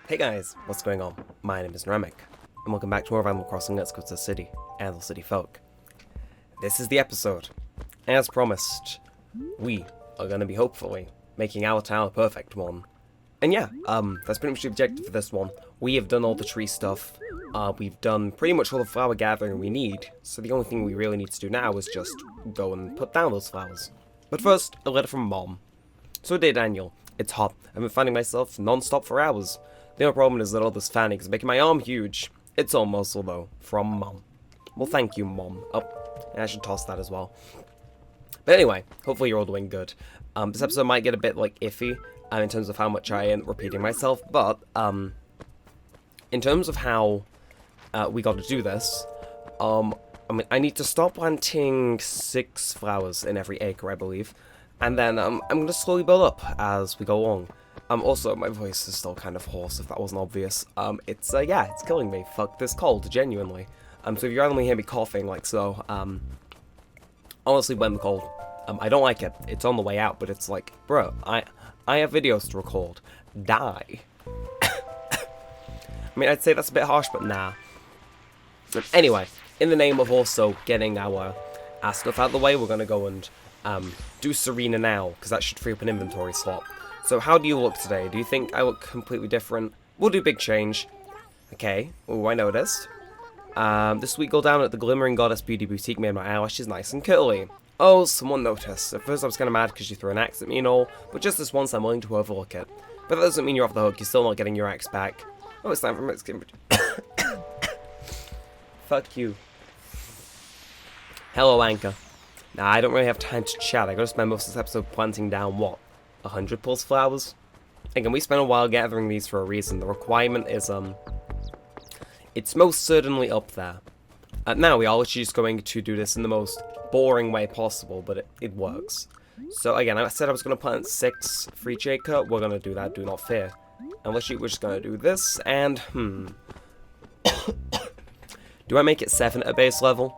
Hey guys, what's going on? My name is Neremik, and welcome back to more of Animal Crossing Let's Go to the City, and the City Folk. This is the episode. As promised, we are going to be hopefully making our town a perfect one. And yeah, that's pretty much the objective for this one. We have done all the tree stuff, we've done pretty much all the flower gathering we need, so the only thing we really need to do now is just go and put down those flowers. But first, a letter from Mom. So dear Daniel, it's hot. I've been fanning myself non-stop for hours. The only problem is that all this fanning is making my arm huge. It's all muscle though, from Mom. Well, thank you, Mom. Oh, and I should toss that as well. But anyway, hopefully you're all doing good. This episode might get a bit, iffy in terms of how much I am repeating myself, but, in terms of how we got to do this, I need to stop planting 6 flowers in every acre, I believe, and then, I'm going to slowly build up as we go along. Also, my voice is still kind of hoarse, if that wasn't obvious. It's killing me. Fuck this cold, genuinely. So if you randomly hear me coughing like so, honestly, blame the cold. I don't like it. It's on the way out, but it's like, bro, I have videos to record. Die. I mean, I'd say that's a bit harsh, but nah. But anyway, in the name of also getting our stuff out of the way, we're gonna go and, do Serena now, because that should free up an inventory slot. So how do you look today? Do you think I look completely different? We'll do big change. Okay. Oh, I noticed. This week go down at the Glimmering Goddess Beauty Boutique made my eyelashes nice and curly. Oh, someone noticed. At first I was kind of mad because you threw an axe at me and all, but just this once I'm willing to overlook it. But that doesn't mean you're off the hook, you're still not getting your axe back. Oh, it's time for Mexican... Fuck you. Hello, Anchor. Nah, I don't really have time to chat. I gotta spend most of this episode planting down, what? 100 plus flowers? Again, we spent a while gathering these for a reason. The requirement is, it's most certainly up there. Now we are literally just going to do this in the most boring way possible, but it works. So again, I said I was going to plant 6 for each acre. We're going to do that, do not fear. And literally we're just going to do this, and, do I make it 7 at base level?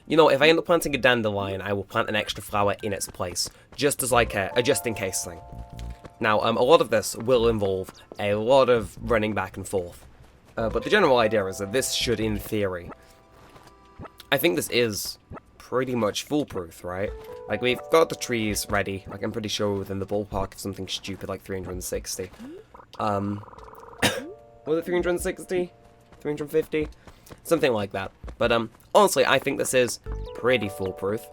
You know, if I end up planting a dandelion, I will plant an extra flower in its place, just as like a just-in-case thing. Now, a lot of this will involve a lot of running back and forth, but the general idea is that this should, in theory, I think this is pretty much foolproof, right? Like, we've got the trees ready, like, I'm pretty sure within the ballpark of something stupid like 360. Was it 360? 350? Something like that. But, honestly, I think this is pretty foolproof.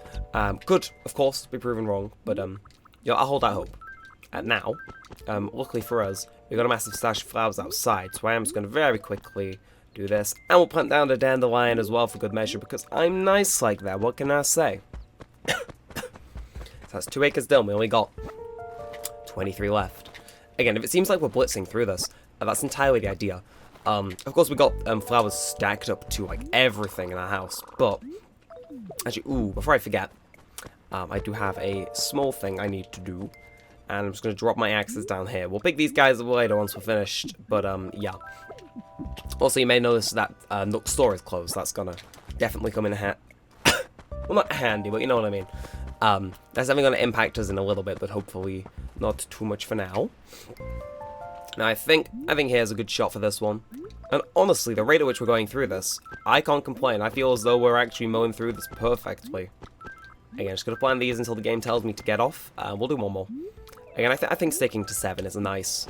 Could, of course, be proven wrong, but, I'll hold out hope. Now, luckily for us, we've got a massive stash of flowers outside, so I am just going to very quickly do this. And we'll plant down a dandelion as well for good measure, because I'm nice like that, what can I say? So that's 2 acres done, we only got 23 left. Again, if it seems like we're blitzing through this, that's entirely the idea. Of course, we got flowers stacked up to, like, everything in our house, but, actually, before I forget, I do have a small thing I need to do, and I'm just going to drop my axes down here. We'll pick these guys up later once we're finished, but, yeah. Also, you may notice that Nook's store is closed. That's going to definitely come in well, not handy, but you know what I mean. That's definitely going to impact us in a little bit, but hopefully not too much for now. Now, I think here's a good shot for this one. And honestly, the rate at which we're going through this, I can't complain. I feel as though we're actually mowing through this perfectly. Again, just going to plan these until the game tells me to get off. We'll do one more. Again, I think sticking to 7 is a nice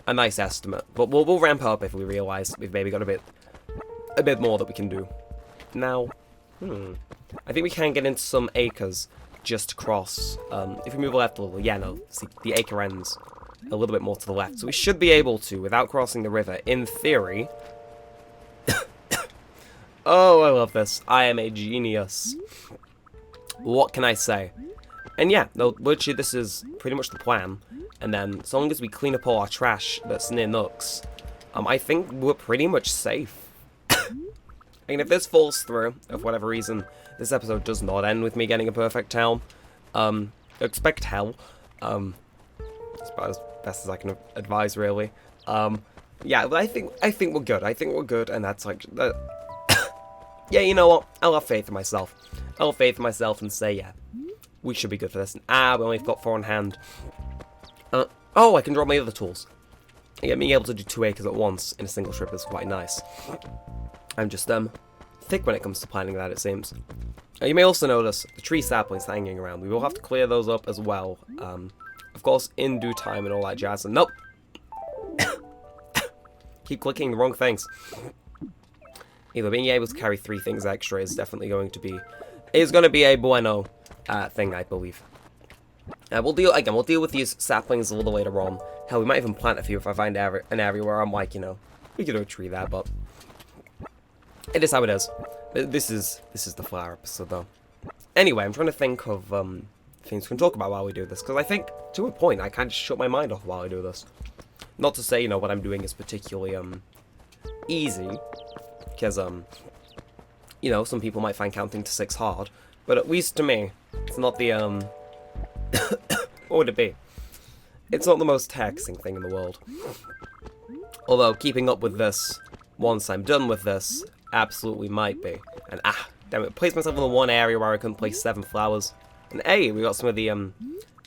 estimate. But we'll ramp up if we realise we've maybe got a bit more that we can do. Now, I think we can get into some acres just across. If we move left a little, yeah, no, see, the acre ends a little bit more to the left. So we should be able to, without crossing the river, in theory. Oh, I love this. I am a genius. What can I say? And yeah, no, literally this is pretty much the plan. And then, so long as we clean up all our trash that's near Nooks, I think we're pretty much safe. And if this falls through, of whatever reason, this episode does not end with me getting a perfect town, expect hell. It's about as best as I can advise, really. Yeah, but I think we're good. I think we're good, and that's like, yeah, you know what? I'll have faith in myself. I'll have faith in myself and say, yeah, we should be good for this. We only got 4 on hand. Oh, I can drop my other tools. Yeah, being able to do 2 acres at once in a single trip is quite nice. I'm just thick when it comes to planning that, it seems. You may also notice the tree saplings hanging around. We will have to clear those up as well. Of course, in due time and all that jazz. And nope! Keep clicking the wrong things. Either being able to carry 3 things extra is definitely going to be... is going to be a bueno thing, I believe. We'll deal with these saplings a little later on. Hell, we might even plant a few if I find an area where I'm like, you know, we could do a tree there, but... it is how it is. This is the flower episode, though. Anyway, I'm trying to think of things we can talk about while we do this, because I think, to a point, I kind of shut my mind off while I do this. Not to say, you know, what I'm doing is particularly easy, because you know, some people might find counting to 6 hard, but at least to me, it's not the what would it be? It's not the most taxing thing in the world. Although keeping up with this once I'm done with this absolutely might be. And damn it, placed myself in the one area where I couldn't place 7 flowers. And hey, we got some of the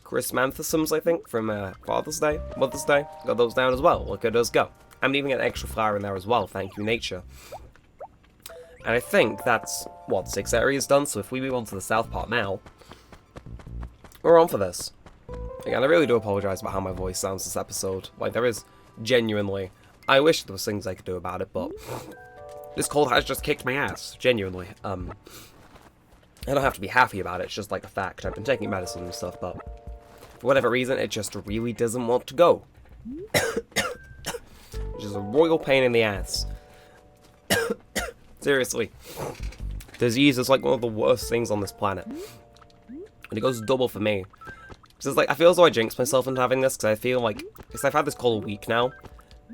chrysanthemums, I think, from Father's Day, Mother's Day. Got those down as well. Look at us go. I'm leaving an extra flower in there as well, thank you, nature. And I think that's, what, 6 areas done? So if we move on to the south part now, we're on for this. Again, I really do apologise about how my voice sounds this episode. Like, there is genuinely... I wish there was things I could do about it, but... this cold has just kicked my ass, genuinely. I don't have to be happy about it, it's just like a fact. I've been taking medicine and stuff, but... for whatever reason, it just really doesn't want to go. Which is a royal pain in the ass. Seriously. Disease is like one of the worst things on this planet. And it goes double for me. Because it's like, I feel as though I jinxed myself into having this, because I feel like, because I've had this cold a week now,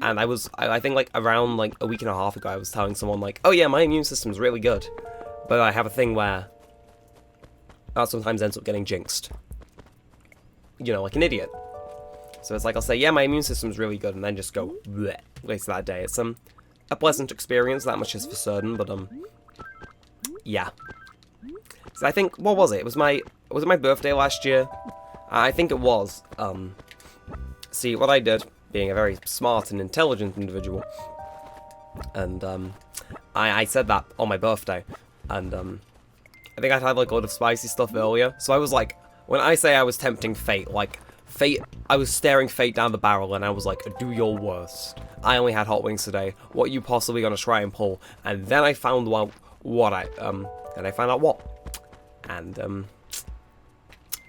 and I think like around like a week and a half ago, I was telling someone like, oh yeah, my immune system's really good. But I have a thing where that sometimes ends up getting jinxed. You know, like an idiot. So it's like, I'll say, yeah, my immune system's really good, and then just go bleh later that day. It's a pleasant experience, that much is for certain, but yeah. So I think, what was it? Was it my birthday last year? I think it was. See, what I did, being a very smart and intelligent individual, and I said that on my birthday, and I think I'd had like a lot of spicy stuff earlier, so I was like, when I say I was tempting fate, like, fate, I was staring fate down the barrel, and I was like, do your worst. I only had hot wings today, what are you possibly gonna try and pull? And then I found out what, and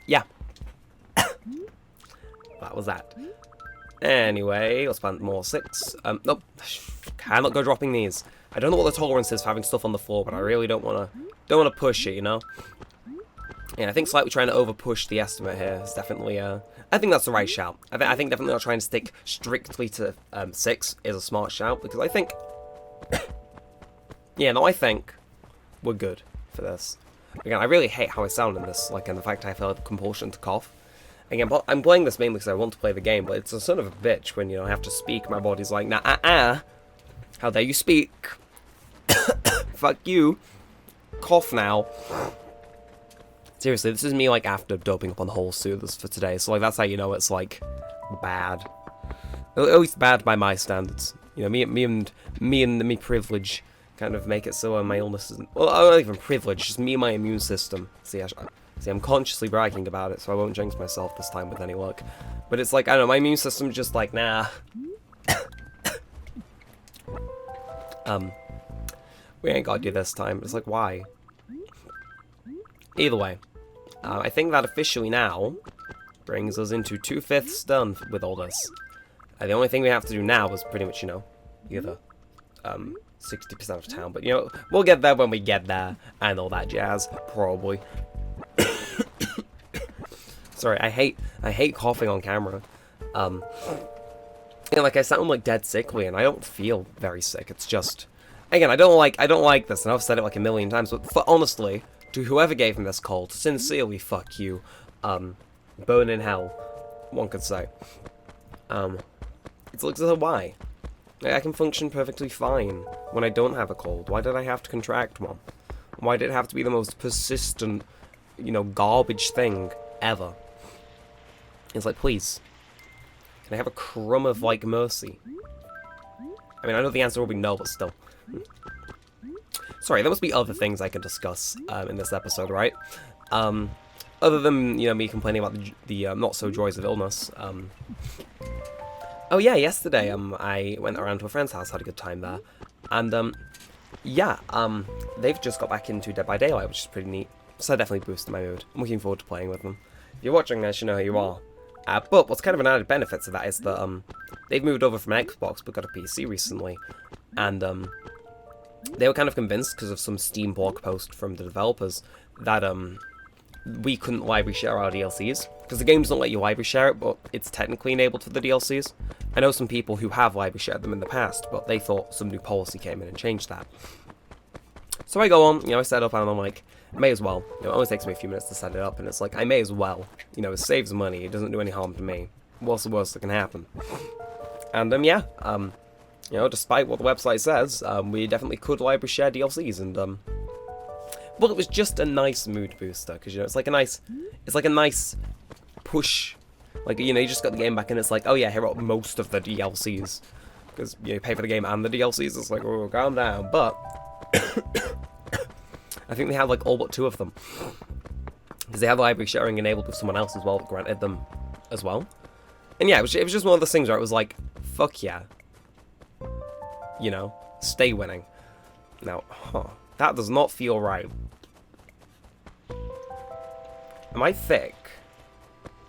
yeah. That was that. Anyway, let's plant more 6. Nope. Cannot go dropping these. I don't know what the tolerance is for having stuff on the floor, but I really don't wanna push it, you know? Yeah, I think slightly trying to over-push the estimate here is definitely, I think that's the right shout. I think definitely not trying to stick strictly to 6 is a smart shout, because I think... yeah, no, I think we're good for this. Again, I really hate how I sound in this, like, and the fact I feel a compulsion to cough. Again, I'm playing this mainly because I want to play the game, but it's a son of a bitch when, you know, I have to speak, my body's like, nah, how dare you speak? Fuck you. Cough now. Seriously, this is me, like, after doping up on the whole soothers for today, so, like, that's how you know it's, like, bad. At least bad by my standards. You know, me privilege kind of make it so my illness isn't... well, I'm not even privileged, just me and my immune system. See, I'm consciously bragging about it, so I won't jinx myself this time with any luck. But it's like, I don't know, my immune system's just like, nah. We ain't got you this time. It's like, why? Either way. I think that officially now brings us into 2/5 done with all this. The only thing we have to do now is pretty much, you know, either 60% of town, but you know, we'll get there when we get there, and all that jazz, probably. Sorry, I hate coughing on camera. You know, like, I sound like dead sickly, and I don't feel very sick. It's just, again, I don't like this, and I've said it like a million times, but honestly, to whoever gave me this cold, sincerely, fuck you. Burn in hell, one could say. It's like, so why? I can function perfectly fine when I don't have a cold. Why did I have to contract one? Why did it have to be the most persistent, you know, garbage thing ever? It's like, please. Can I have a crumb of, like, mercy? I mean, I know the answer will be no, but still. Sorry, there must be other things I can discuss in this episode, right? Other than, you know, me complaining about the not-so-joys of illness. Oh, yeah, yesterday, I went around to a friend's house, had a good time there. And, yeah, they've just got back into Dead by Daylight, which is pretty neat. So that definitely boosted my mood. I'm looking forward to playing with them. If you're watching this, you know who you are. But what's kind of an added benefit to that is that they've moved over from Xbox but got a PC recently. And they were kind of convinced, because of some Steam blog post from the developers, that we couldn't library share our DLCs. Because the games don't let you library share it, but it's technically enabled for the DLCs. I know some people who have library shared them in the past, but they thought some new policy came in and changed that. So I go on, you know, I set up and I'm like, I may as well. You know, it only takes me a few minutes to set it up, and it's like, I may as well. You know, it saves money, it doesn't do any harm to me. What's the worst that can happen? And, yeah, you know, despite what the website says, we definitely could library share DLCs, and, well, it was just a nice mood booster, because, you know, it's like a nice push. Like, you know, you just got the game back, and it's like, oh yeah, here are most of the DLCs. Because, you know, you pay for the game and the DLCs, it's like, oh, calm down, but... I think they had, like, all but 2 of them. Because they had library sharing enabled with someone else as well that granted them as well. And yeah, it was just one of those things where it was like, fuck yeah. You know, stay winning. Now, that does not feel right. Am I thick?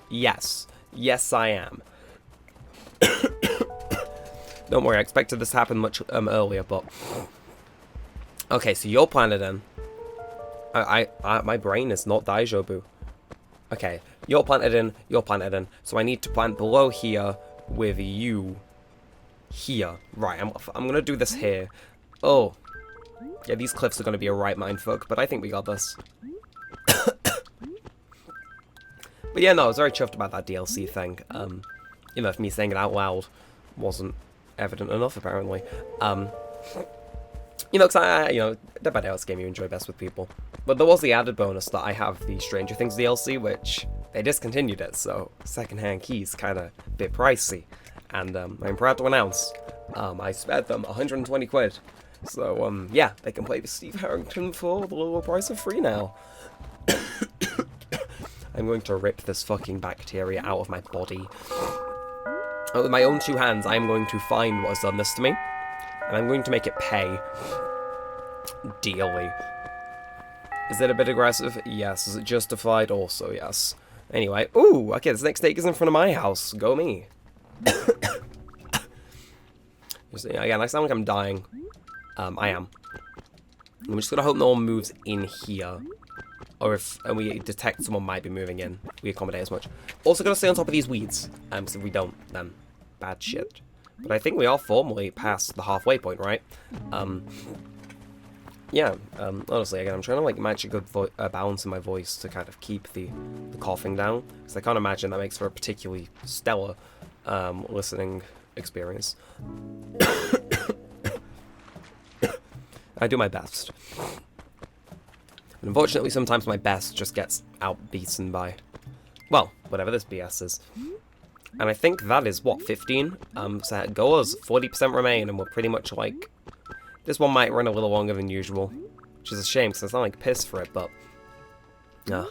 Yes. Yes, I am. Don't worry, I expected this to happen much earlier, but... Okay, so you're planted in. My brain is not Daijobu. Okay, you're planted in, so I need to plant below here with you here. Right, I'm gonna do this here. Oh. Yeah, these cliffs are gonna be a right mindfuck, but I think we got this. But yeah, no, I was very chuffed about that DLC thing. You know, if me saying it out loud wasn't evident enough, apparently. You know, because you know, Dead by Daylight's a game you enjoy best with people. But there was the added bonus that I have the Stranger Things DLC, which they discontinued it, so secondhand keys kind of a bit pricey. And I'm proud to announce, I spared them 120 quid. So, yeah, they can play with Steve Harrington for the lower price of free now. I'm going to rip this fucking bacteria out of my body. With my own 2 hands, I'm going to find what has done this to me. And I'm going to make it pay. Dearly. Is it a bit aggressive? Yes. Is it justified? Also, yes. Anyway. Ooh, okay, this next take is in front of my house. Go me. Again, I sound like I'm dying. I am. I'm just gonna hope no one moves in here. Or if we detect someone might be moving in, we accommodate as much. Also gonna stay on top of these weeds. Because if we don't, then bad shit. But I think we are formally past the halfway point, right? Yeah, honestly, again, I'm trying to, like, match a good balance in my voice to kind of keep the coughing down. Because I can't imagine that makes for a particularly stellar listening experience. I do my best. Unfortunately, sometimes my best just gets outbeaten by, well, whatever this BS is. And I think that is, what, 15? So it goes, 40% remain, and we're pretty much like... This one might run a little longer than usual, which is a shame, because it's not like piss for it, but... It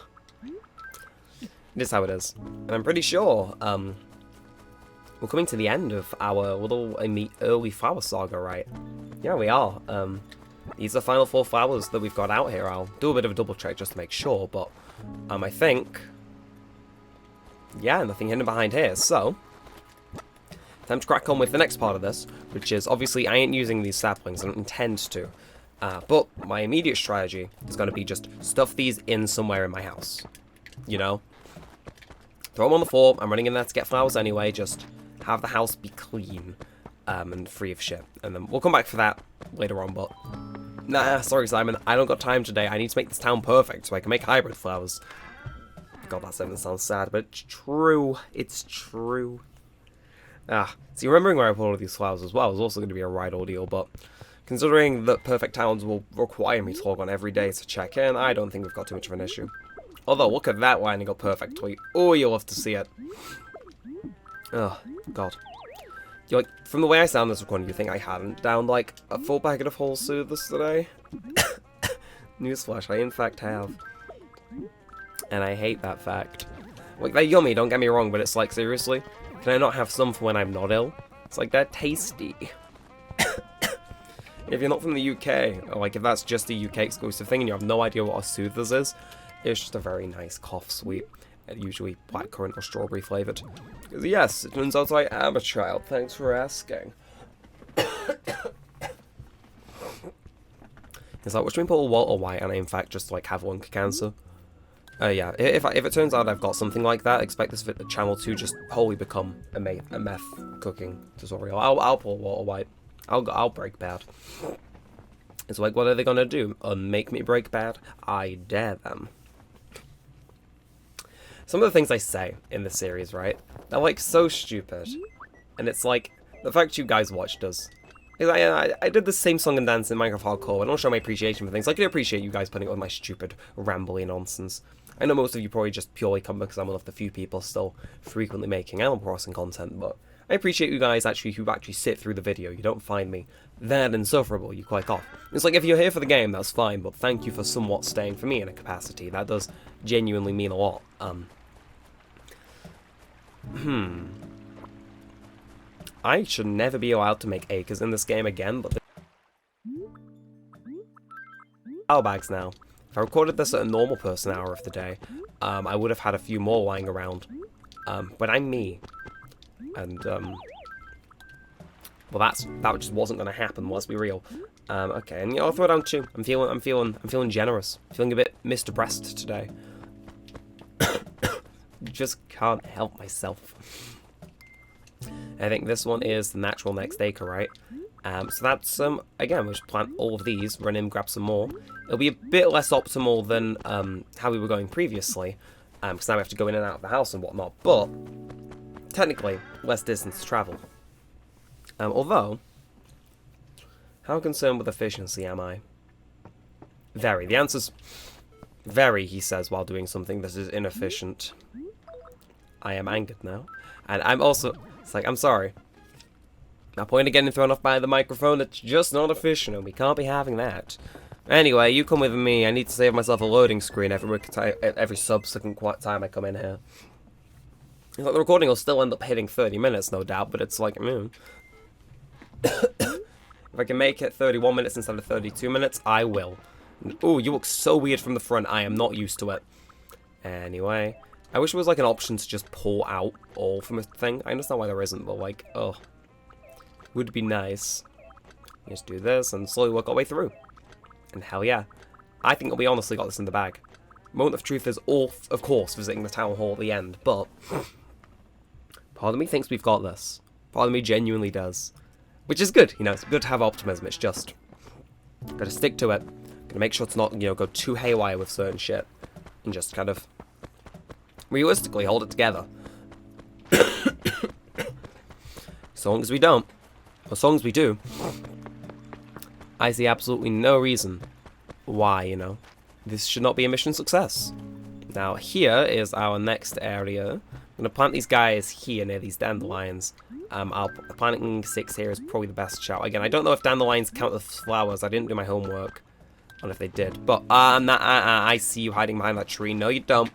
is how it is. And I'm pretty sure, we're coming to the end of our little early flower saga, right? Yeah, we are. These are the final 4 flowers that we've got out here. I'll do a bit of a double check just to make sure, but I think... Yeah, nothing hidden behind here, so... Time to crack on with the next part of this, which is, obviously, I ain't using these saplings, I don't intend to. But my immediate strategy is going to be just stuff these in somewhere in my house. You know? Throw them on the floor, I'm running in there to get flowers anyway, just have the house be clean and free of shit. And then we'll come back for that later on, but... Nah, sorry Simon, I don't got time today, I need to make this town perfect so I can make hybrid flowers. God, that sentence sounds sad, but it's true. It's true. See, remembering where I put all of these flowers as well is also going to be a right ordeal, but considering that perfect towns will require me to log on every day to check in, I don't think we've got too much of an issue. Although, look at that lining up perfectly. Oh, you'll have to see it. Oh, God. You're like, from the way I sound this recording, you think I hadn't downed, like, a full packet of whole soothers today? Newsflash, I in fact have. And I hate that fact. Like, they're yummy, don't get me wrong, but it's like, seriously? Can I not have some for when I'm not ill? It's like, they're tasty. If you're not from the UK, or like if that's just a UK exclusive thing and you have no idea what a soothers is, it's just a very nice cough sweet, usually blackcurrant or strawberry flavoured. Because yes, it turns out I am a child, thanks for asking. It's like, which means put a Walter White and I in fact just like have lung cancer. Yeah, if it turns out I've got something like that, expect this channel to just wholly become a meth cooking tutorial. I'll pull Walter White. I'll break bad. It's like, what are they gonna do? Make me break bad? I dare them. Some of the things I say in the series, right? They're like so stupid, and it's like the fact you guys watched us. I did the same song and dance in Minecraft Hardcore. I don't show my appreciation for things. I can appreciate you guys putting up with my stupid, rambly nonsense. I know most of you probably just purely come because I'm one of the few people still frequently making Animal Crossing content, but I appreciate you guys who actually sit through the video. You don't find me that insufferable, you click off. It's like, if you're here for the game, that's fine, but thank you for somewhat staying for me in a capacity. That does genuinely mean a lot. I should never be allowed to make acres in this game again, but flower bags now. If I recorded this at a normal person hour of the day, I would have had a few more lying around. But I'm me. And, well, that just wasn't going to happen, let's be real. Okay, and I'll throw down 2. I'm feeling generous. Feeling a bit Mr. Breast today. Just can't help myself. I think this one is the natural next acre, right? So that's, again, we'll just plant all of these, run in, grab some more. It'll be a bit less optimal than how we were going previously, because now we have to go in and out of the house and whatnot, but technically, less distance to travel. Although, how concerned with efficiency am I? Very. The answer's very, he says, while doing something that is inefficient. I am angered now. And I'm also, it's like, I'm sorry. My point of getting thrown off by the microphone, it's just not efficient, and we can't be having that. Anyway, you come with me. I need to save myself a loading screen every subsequent time I come in here. It's like the recording will still end up hitting 30 minutes, no doubt, but it's like, if I can make it 31 minutes instead of 32 minutes, I will. Ooh, you look so weird from the front. I am not used to it. Anyway, I wish there was like an option to just pull out all from a thing. I understand why there isn't, but like, oh, would be nice. Just do this and slowly work our way through. And hell yeah, I think we honestly got this in the bag. Moment of truth is all, of course, visiting the town hall at the end, but part of me thinks we've got this. Part of me genuinely does. Which is good, you know, it's good to have optimism, it's just gotta stick to it. Gotta make sure to not, you know, go too haywire with certain shit. And just kind of realistically hold it together. So long as we don't, or as long as we do, I see absolutely no reason why, you know, this should not be a mission success. Now, here is our next area. I'm going to plant these guys here near these dandelions. Planting 6 here is probably the best shout. Again, I don't know if dandelions count as flowers. I didn't do my homework on if they did. But I see you hiding behind that tree. No, you don't.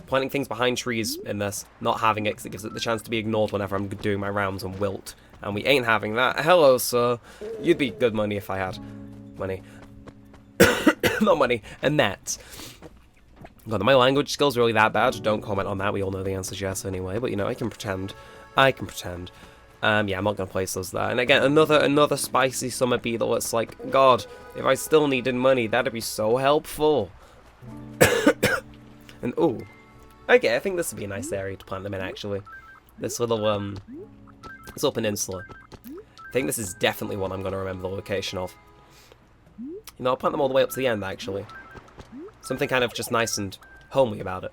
Planting things behind trees in this, not having it because it gives it the chance to be ignored whenever I'm doing my rounds and wilt. And we ain't having that. Hello, sir. You'd be good money if I had money. Not money, a net. God, are my language skills really that bad? Don't comment on that. We all know the answer's yes anyway. But, you know, I can pretend. I can pretend. Yeah, I'm not going to place those there. And again, another spicy summer beetle. It's like, God, if I still needed money, that'd be so helpful. And, ooh. Okay, I think this would be a nice area to plant them in, actually. This little, this little peninsula. I think this is definitely one I'm going to remember the location of. You know, I'll plant them all the way up to the end, actually. Something kind of just nice and homely about it.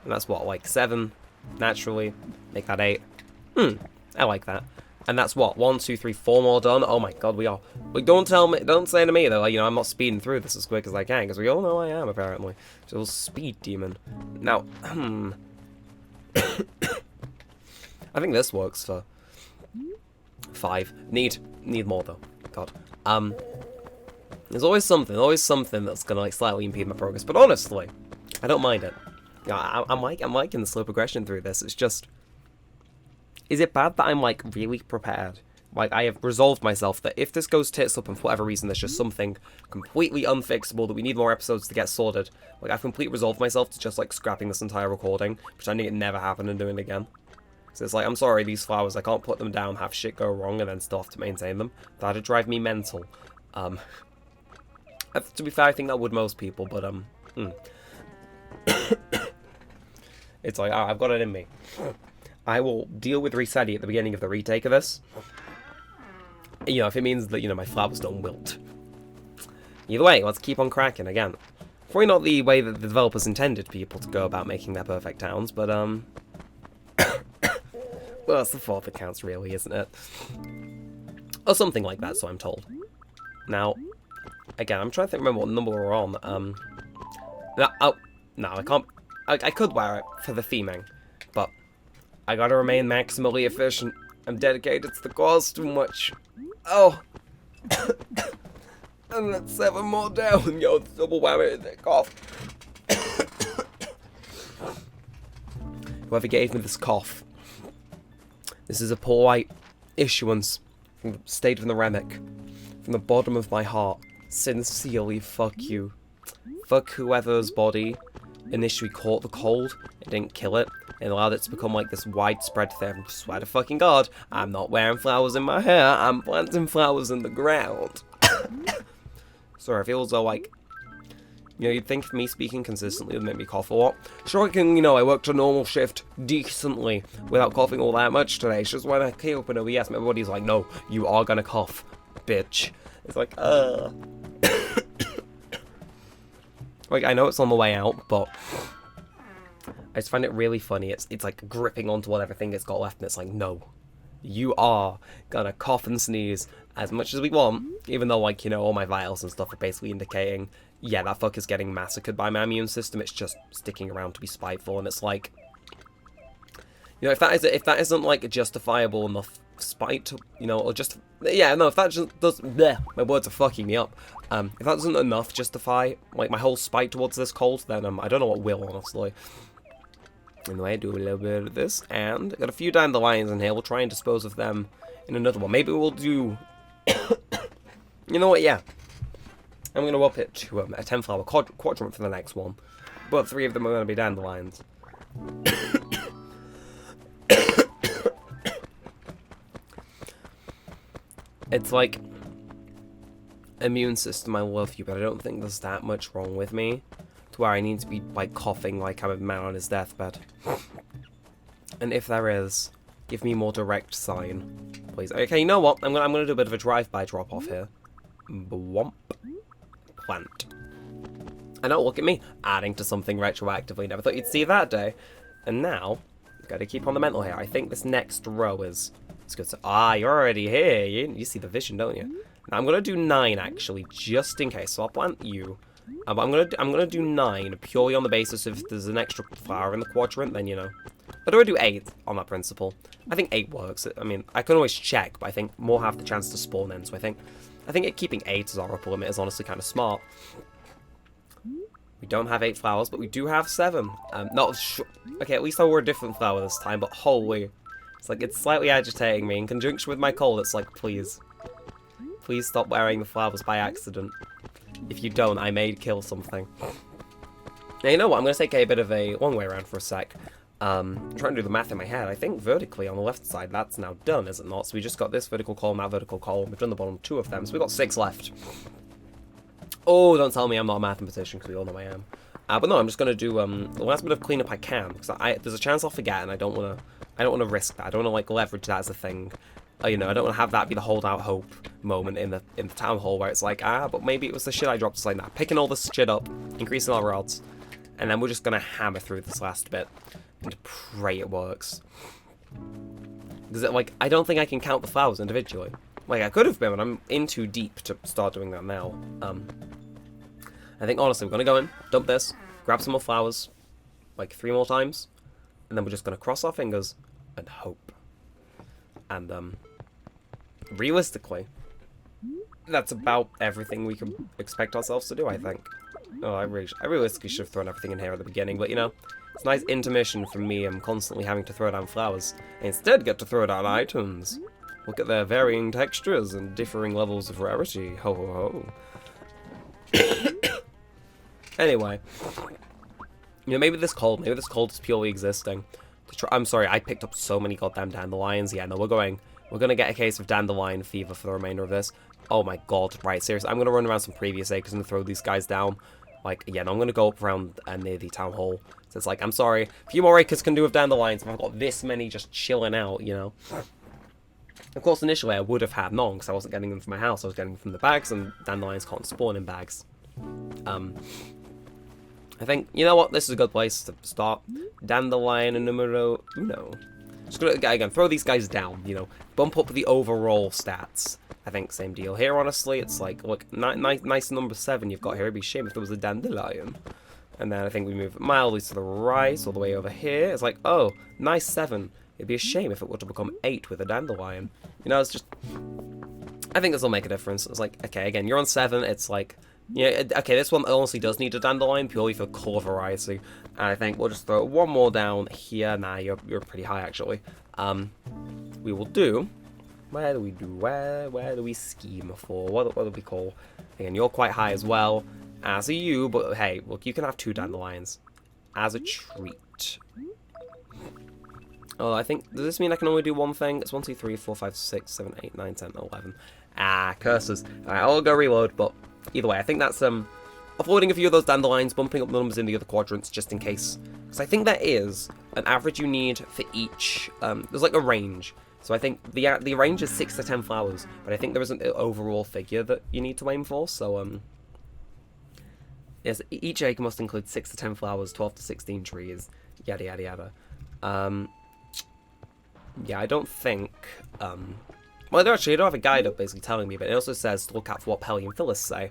And that's what, like 7, naturally. Make that 8. I like that. And that's what, 1, 2, 3, 4 more done. Oh my god, we are. But don't say to me though, like, you know, I'm not speeding through this as quick as I can, because we all know I am, apparently. So, speed demon. Now, I think this works for 5. Need more though. God. There's always something that's gonna like slightly impede my progress. But honestly, I don't mind it. Yeah, I'm liking the slow progression through this. It's just, is it bad that I'm like really prepared? Like, I have resolved myself that if this goes tits up and for whatever reason there's just something completely unfixable that we need more episodes to get sorted, like, I've completely resolved myself to just, like, scrapping this entire recording, pretending it never happened and doing it again. So it's like, I'm sorry, these flowers, I can't put them down, have shit go wrong, and then still have to maintain them. That'd drive me mental. To be fair, I think that would most people, but, it's like, I've got it in me. I will deal with resetting at the beginning of the retake of this. You know, if it means that, you know, my flowers don't wilt. Either way, let's keep on cracking again. Probably not the way that the developers intended people to go about making their perfect towns, but, well, that's the thought that counts, really, isn't it? Or something like that, so I'm told. Now, again, I'm trying to remember what number we're on. No, I can't. I could wear it for the theming, but I gotta remain maximally efficient. I'm dedicated to the cause too much. Oh. And that's 7 more down. Yo, it's double whammy. Cough. Whoever gave me this cough. This is a polite issuance from the state of Neremik. From the bottom of my heart. Sincerely, fuck you. Fuck whoever's body initially caught the cold. It didn't kill it. And allowed it to become like this widespread thing. I swear to fucking God, I'm not wearing flowers in my hair. I'm planting flowers in the ground. Sorry, I feel as though like, you know, you'd think me speaking consistently would make me cough a lot. Sure, I can, you know, I worked a normal shift decently without coughing all that much today. It's just when I came up in OBS, everybody's like, no, you are gonna cough, bitch. It's like, Like, I know it's on the way out, but I just find it really funny. It's like gripping onto whatever thing it's got left, and it's like, no, you are gonna cough and sneeze as much as we want, even though, like, you know, all my vitals and stuff are basically indicating, yeah, that fucker's getting massacred by my immune system. It's just sticking around to be spiteful, and it's like, you know, if that isn't like a justifiable enough spite to, you know, or just, yeah, no, if that just does, bleh, my words are fucking me up. If that doesn't enough justify like my whole spite towards this cult, then I don't know what will, honestly. Anyway, do a little bit of this, and got a few dandelions in here. We'll try and dispose of them in another one. Maybe we'll do, you know what, yeah. I'm going to up it to a 10-flower quadrant for the next one, but 3 of them are going to be dandelions. It's like, immune system, I love you, but I don't think there's that much wrong with me to where I need to be like coughing like I'm a man on his deathbed. And if there is, give me more direct sign, please. Okay, you know what? I'm gonna do a bit of a drive-by drop-off here. Bwomp. Plant. I know, look at me, adding to something retroactively. Never thought you'd see that day. And now, gotta keep on the mental here. I think this next row is... It's good. You're already here. You see the vision, don't you? Now, I'm gonna do 9 actually, just in case. So I'll plant you. But I'm gonna do 9 purely on the basis if there's an extra flower in the quadrant, then you know. But do I do 8 on that principle? I think 8 works. I mean, I can always check, but I think more have the chance to spawn in. So I think keeping 8 as our upper limit is honestly kind of smart. We don't have 8 flowers, but we do have 7. Not sure. Okay, at least I wore a different flower this time. But holy, it's like it's slightly agitating me in conjunction with my cold. It's like, please stop wearing the flowers by accident. If you don't, I may kill something. Now, you know what? I'm going to take a bit of a long way around for a sec. I'm trying to do the math in my head. I think vertically on the left side, that's now done, is it not? So we just got this vertical column, that vertical column. We've done the bottom 2 of them, so we've got 6 left. Oh, don't tell me I'm not a mathematician, because we all know I am. But no, I'm just going to do the last bit of cleanup I can, because there's a chance I'll forget, and I don't want to risk that. I don't want to like leverage that as a thing. You know, I don't want to have that be the holdout hope moment in the town hall where it's like, but maybe it was the shit I dropped. It's like, nah, picking all this shit up, increasing our odds, and then we're just gonna hammer through this last bit and pray it works. Because like, I don't think I can count the flowers individually. Like I could have been, but I'm in too deep to start doing that now. I think honestly, we're gonna go in, dump this, grab some more flowers, like 3 more times, and then we're just gonna cross our fingers and hope. And, realistically, that's about everything we can expect ourselves to do, I think. Oh, I realistically should have thrown everything in here at the beginning, but, you know, it's a nice intermission from me. I'm constantly having to throw down flowers. I instead get to throw down items. Look at their varying textures and differing levels of rarity. Ho ho ho. Anyway. You know, maybe this cold is purely existing. I'm sorry, I picked up so many goddamn dandelions. Yeah, no, we're gonna get a case of dandelion fever for the remainder of this. Oh my god, right, seriously, I'm gonna run around some previous acres and throw these guys down. Like, yeah, no, I'm gonna go up around near the town hall. So it's like, I'm sorry, a few more acres can do with dandelions if I've got this many just chilling out, you know. Of course, initially I would have had none because I wasn't getting them from my house. I was getting them from the bags, and dandelions can't spawn in bags. I think, you know what, this is a good place to start. Dandelion numero uno. Just gonna, again, throw these guys down, you know, bump up the overall stats. I think same deal here, honestly. It's like, look, nice number 7 you've got here. It'd be a shame if there was a dandelion. And then I think we move mildly to the right, all the way over here. It's like, oh, nice 7. It'd be a shame if it were to become 8 with a dandelion. You know, it's just, I think this will make a difference. It's like, okay, again, you're on 7, it's like, yeah, okay, this one honestly does need a dandelion purely for colour variety. And I think we'll just throw one more down here. Nah, you're pretty high, actually. We will do, where do we scheme for? What do we call? Again, you're quite high as well, as are you, but hey, look, you can have 2 dandelions as a treat. Oh, I think, does this mean I can only do one thing? It's 1, 2, 3, 4, 5, 6, 7, 8, 9, 10, 11. Ah, curses. Alright, I'll go reload, but either way, I think that's, offloading a few of those dandelions, bumping up the numbers in the other quadrants, just in case. Because I think that is an average you need for each, there's like a range. So I think the range is 6 to 10 flowers, but I think there isn't an overall figure that you need to aim for, so, yes, each acre must include 6 to 10 flowers, 12 to 16 trees, yada yada yada. Yeah, I don't think, well, actually, I don't have a guide up basically telling me, but it also says to look out for what Pelly and Phyllis say,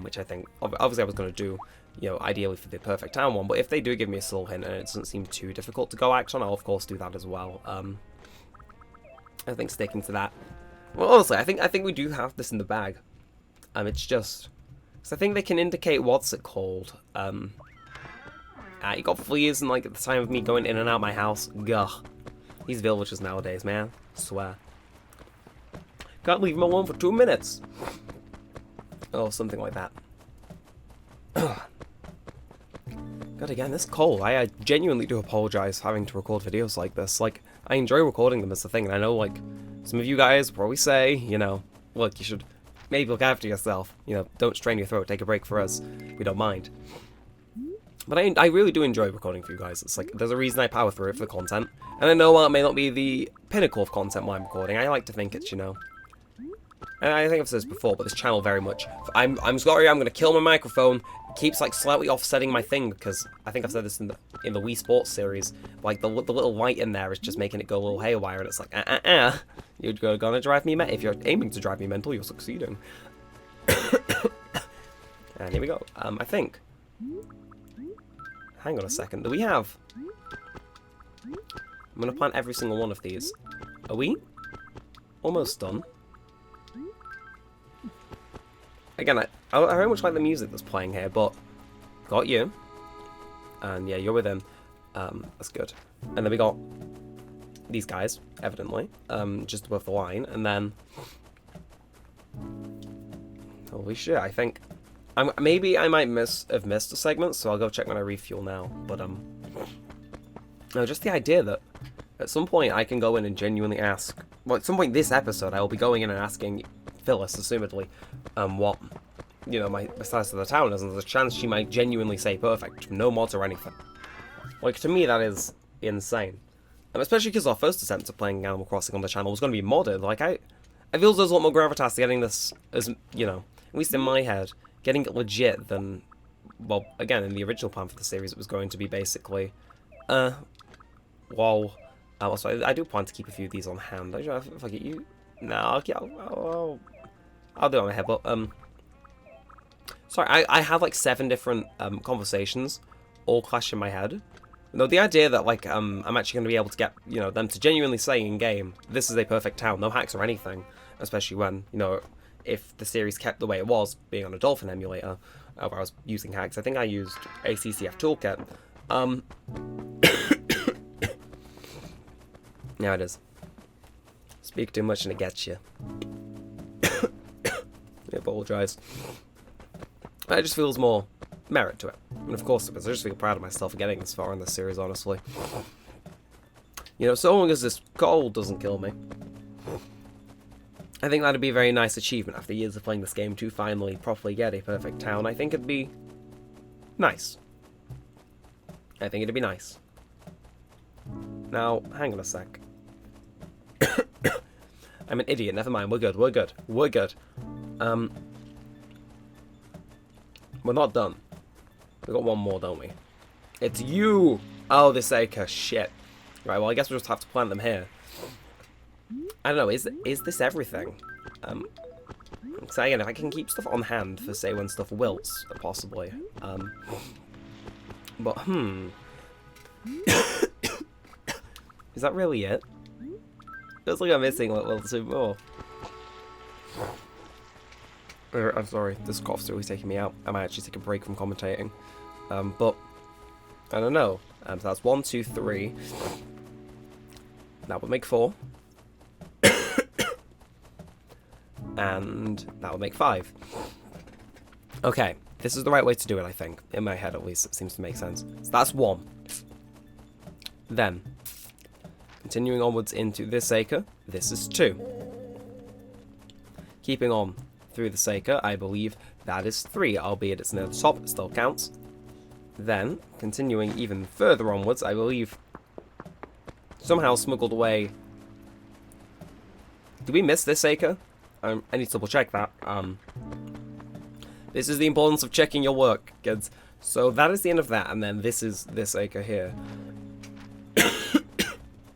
which I think, obviously I was going to do, you know, ideally for the perfect town one, but if they do give me a subtle hint and it doesn't seem too difficult to go act on, I'll of course do that as well. I think sticking to that. Well, honestly, I think we do have this in the bag. It's just, because I think they can indicate what's it called. You got fleas, and like at the time of me going in and out my house, gah. These villagers nowadays, man, I swear. Can't leave them alone for 2 minutes. Oh, something like that. God, again, this cold. I genuinely do apologize for having to record videos like this. Like, I enjoy recording them as the thing, and I know, like, some of you guys probably say, you know, look, you should maybe look after yourself. You know, don't strain your throat, take a break for us. We don't mind. But I really do enjoy recording for you guys. It's like, there's a reason I power through it for content. And I know while it may not be the pinnacle of content while I'm recording, I like to think it's, you know, and I think I've said this before, but this channel very much, I'm sorry, I'm going to kill my microphone. It keeps, like, slightly offsetting my thing, because I think I've said this in the Wii Sports series. Like, the little light in there is just making it go a little haywire, and it's like, you're gonna drive me mental. If you're aiming to drive me mental, you're succeeding. And here we go. I think, hang on a second, do we have, I'm going to plant every single one of these. Are we almost done? Again, I very much like the music that's playing here, but got you. And yeah, you're within. That's good. And then we got these guys, evidently, just above the line. And then, holy shit, I think, maybe I might have missed a segment, so I'll go check when I refuel now. But, no, just the idea that at some point I can go in and genuinely ask, well, at some point this episode I will be going in and asking Phyllis, assumedly, what, you know, my status of the town is, and there's a chance she might genuinely say perfect, no mods or anything. Like, to me, that is insane. Especially because our first attempt at playing Animal Crossing on the channel was going to be modded. Like, I feel there's a lot more gravitas to getting this, as, you know, at least in my head, getting it legit than, well, again, in the original plan for the series, it was going to be basically, well, also, I do plan to keep a few of these on hand. I don't know if I get you. No, I'll do it on my head, but, sorry, I have like 7 different, conversations, all clash in my head, No, the idea that, like, I'm actually going to be able to get, you know, them to genuinely say in-game, this is a perfect town, no hacks or anything, especially when, you know, if the series kept the way it was, being on a Dolphin emulator, where I was using hacks. I think I used ACCF Toolkit. Yeah, it is. Speak too much and it gets you. I apologise. It just feels more merit to it. And of course, because I just feel proud of myself for getting this far in this series, honestly. You know, so long as this cold doesn't kill me. I think that'd be a very nice achievement after years of playing this game to finally properly get a perfect town. I think it'd be nice. I think it'd be nice. Now, hang on a sec. I'm an idiot, never mind, we're good, we're good, we're good. We're not done. We got one more, don't we? It's you! Oh, this acre, shit. Right, well, I guess we'll just have to plant them here. I don't know, is this everything? So again, if I can keep stuff on hand for, say, when stuff wilts, possibly. But, is that really it? Feels like I'm missing a little too more. I'm sorry, this cough's really taking me out. I might actually take a break from commentating. But, I don't know. So that's 1, 2, 3. That would make 4. And that would make 5. Okay, this is the right way to do it, I think. In my head, at least, it seems to make sense. So that's 1. Then, continuing onwards into this acre, this is 2. Keeping on through this acre, I believe that is 3, albeit it's near the top, it still counts. Then, continuing even further onwards, I believe somehow smuggled away... Did we miss this acre? I need to double check that. This is the importance of checking your work, kids. So that is the end of that, and then this is this acre here.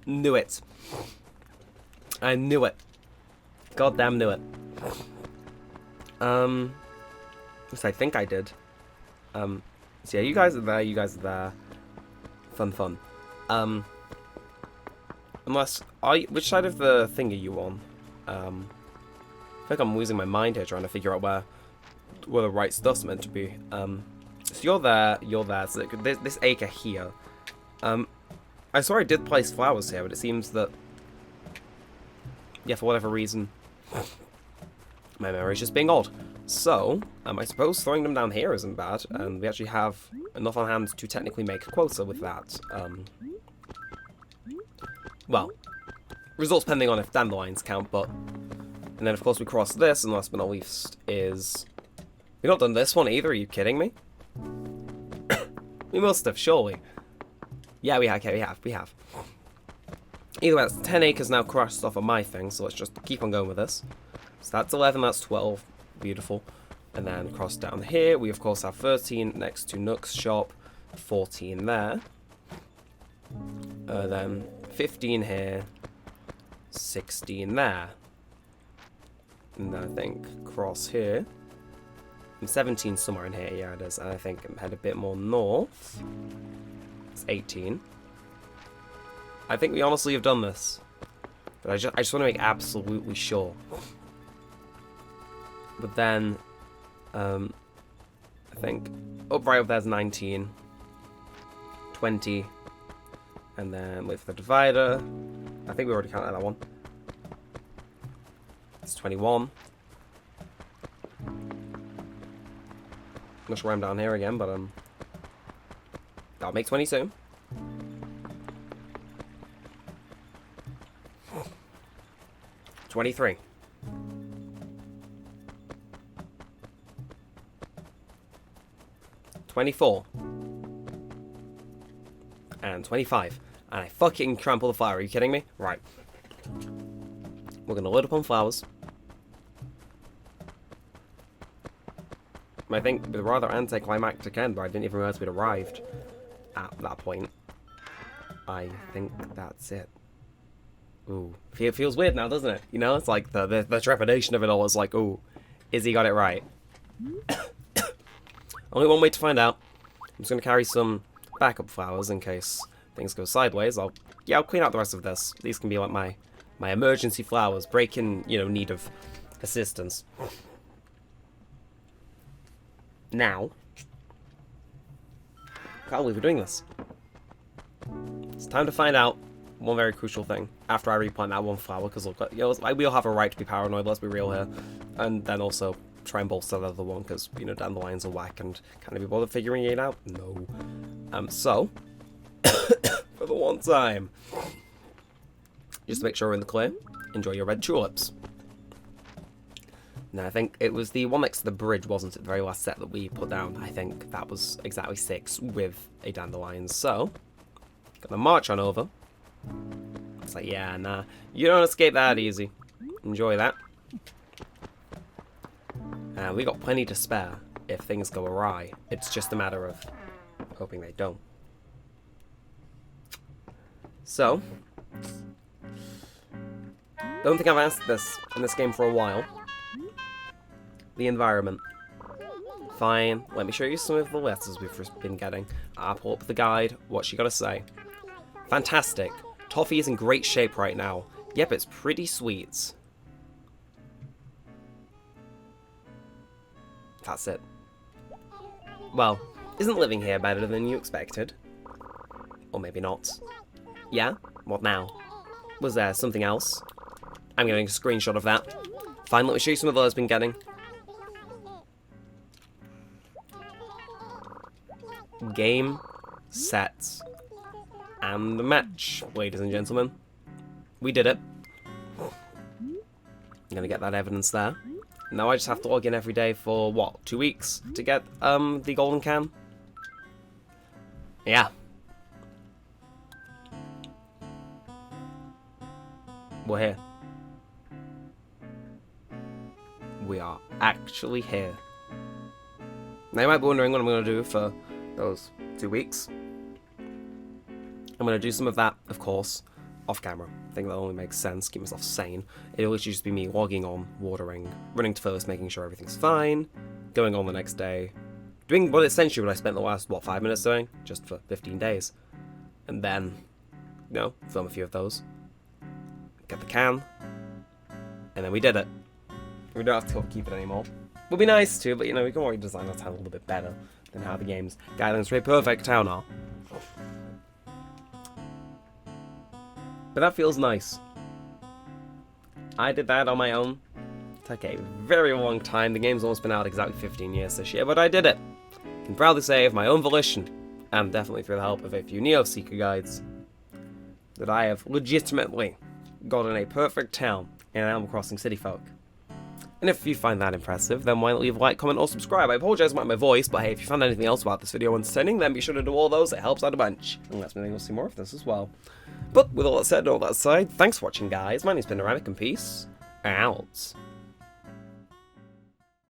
Knew it. I knew it. Goddamn knew it. Yes, I think I did. So yeah, you guys are there, you guys are there. Fun. Unless, which side of the thing are you on? I feel like I'm losing my mind here trying to figure out where the right stuff's meant to be. So you're there, so this acre here. I saw I did place flowers here, but it seems that, yeah, for whatever reason, my memory's just being odd. So, I suppose throwing them down here isn't bad, and we actually have enough on hand to technically make a quota with that. Well, results pending on if dandelions count, but... And then, of course, we cross this, and last but not least is... We've not done this one either, are you kidding me? We must have, surely. Yeah, we have. Either way, that's 10 acres now crossed off of my thing, so let's just keep on going with this. So that's 11, that's 12. Beautiful. And then across down here, we of course have 13 next to Nook's shop, 14 there. Then 15 here, 16 there. And then I think cross here. And 17 somewhere in here, yeah it is. And I think head a bit more north. It's 18. I think we honestly have done this. But I just want to make absolutely sure. But then, I think, right up there's 19, 20, and then wait for the divider. I think we already counted that one. It's 21. Not sure why I'm down here again, but that'll make 22. $23. 24. And 25. And I fucking trample the flower. Are you kidding me? Right. We're gonna load up on flowers. I think with a rather anticlimactic end, but I didn't even realize we'd arrived at that point. I think that's it. Ooh. It feels weird now, doesn't it? You know, it's like the trepidation of it all is like, ooh, is he got it right? Only one way to find out. I'm just going to carry some backup flowers in case things go sideways, I'll clean out the rest of this. These can be like my emergency flowers, break in, need of assistance. Now, can't believe we're doing this. It's time to find out one very crucial thing after I replant that one flower, because look, we all have a right to be paranoid, let's be real here. And then also try and bolster the other one, because, dandelions are whack and can't be bothered figuring it out? No. So, for the one time, just to make sure we're in the clear, enjoy your red tulips. Now, I think it was the one next to the bridge, wasn't it? The very last set that we put down. I think that was exactly 6 with a dandelion. So, gonna march on over. It's like, yeah, nah. You don't escape that easy. Enjoy that. We got plenty to spare if things go awry. It's just a matter of hoping they don't. So, don't think I've asked this in this game for a while. The environment. Fine, let me show you some of the letters we've just been getting. I'll pull up the guide. What's she got to say? Fantastic. Toffee is in great shape right now. Yep, it's pretty sweet. That's it. Well, isn't living here better than you expected? Or maybe not. Yeah? What now? Was there something else? I'm getting a screenshot of that. Fine, let me show you some of those I've been getting. Game, set, and match, ladies and gentlemen. We did it. I'm gonna get that evidence there. Now I just have to log in every day for, what, 2 weeks to get the golden can? Yeah. We're here. We are actually here. Now you might be wondering what I'm going to do for those 2 weeks. I'm going to do some of that, of course, off camera. I think that only makes sense, keep myself sane. It'll literally just be me logging on, watering, running to first, making sure everything's fine, going on the next day, doing what essentially what I spent the last, 5 minutes doing, just for 15 days. And then, film a few of those, get the can, and then we did it. We don't have to keep it anymore. Would be nice to, but we can already design our town a little bit better than how the game's guidelines for a perfect town are. But that feels nice. I did that on my own. It took a very long time. The game's almost been out exactly 15 years this year, but I did it. I can proudly say of my own volition, and definitely through the help of a few Neo-Seeker guides, that I have legitimately gotten a perfect town in Animal Crossing City Folk. And if you find that impressive, then why not leave a like, comment, or subscribe? I apologise about my voice, but hey, if you found anything else about this video entertaining, then be sure to do all those. It helps out a bunch. And lets me know you'll see more of this as well. But with all that said and all that aside, thanks for watching, guys. My name's been Neremik, and peace out.